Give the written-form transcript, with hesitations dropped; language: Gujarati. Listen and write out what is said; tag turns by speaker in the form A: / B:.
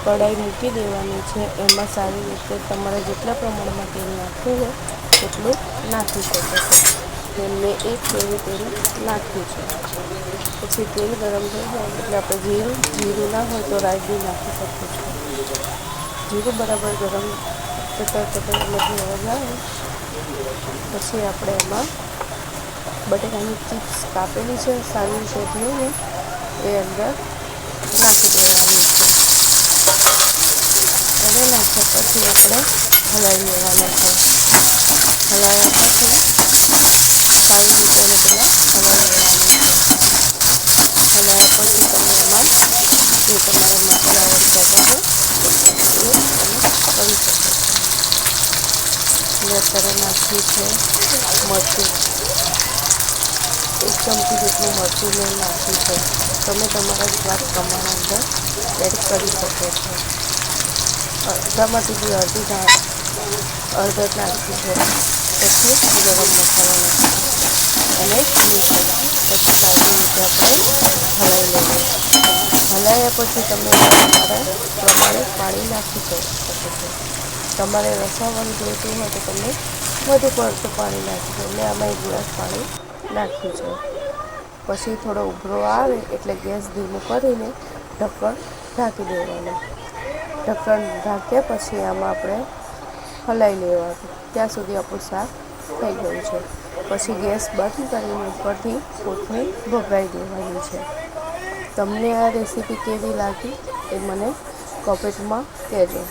A: કઢાઈ મૂકી દેવાની છે. એમાં સારી રીતે તમારે જેટલા પ્રમાણમાં તેલ નાખવું હોય એટલું નાખી શકો છો. મેં 1 કેવી તેલ નાખ્યું છે. પછી તેલ ગરમ થઈ જાય એટલે આપણે જીરું ના હોય તો રાઈ બી નાખી શકીએ છીએ. જીરું બરાબર ગરમ કતર એમાંથી અવાજ આવે પછી આપણે એમાં બટેકાની ચિપ્સ કાપેલી છે સારી રીતે ધોઈને એ અંદર નાખી દેવાની છે. એને નાખ્યા પછી આપણે હલાવી લેવાનું છે. હલાવ્યા પછી સારી રીતે એને પહેલાં હલાવી લેવાનું છે. હલાવ્યા પછી તમે એમાં જે તમારે મસાલા વઘારો એ તમે કરી શકો છો. મેં અત્યારે નાખ્યું છે મરચું, 1 ચમચી જેટલું મરચું મેં નાખ્યું છે. તમે તમારા સ્વાદ પ્રમાણે અંદર એડ કરી શકો છો. અડધામાંથી બી અડધો જ નાખ્યું છે. પછી ગરમ મસાલો નાખીશું અને મીઠું પછી સારી રીતે આપણે હલાવી લઈએ. હલાવ્યા પછી તમે એમાં તમારા પ્રમાણે પાણી નાખી શકો છો. તમારે રસાવાળું જોઈતું હોય તો તમે વધુ પડતું પાણી નાખી શકો. મેં આમાં 1 ગ્લાસ પાણી નાખ્યું છે. પછી થોડો ઉભરો આવે એટલે ગેસ ધીમું કરીને ઢક્કણ ઢાંકી દેવાનું. ઢક્કણ ઢાંક્યા પછી આમાં આપણે હલાવી લેવાનું ત્યાં સુધી આપણું શાક થઈ ગયું છે. પછી ગેસ બંધ કરીને ઉપરથી કોથમીર ભભરાઈ દેવાની છે. તમને આ રેસીપી કેવી લાગી એ મને કોમેન્ટમાં કહેજો.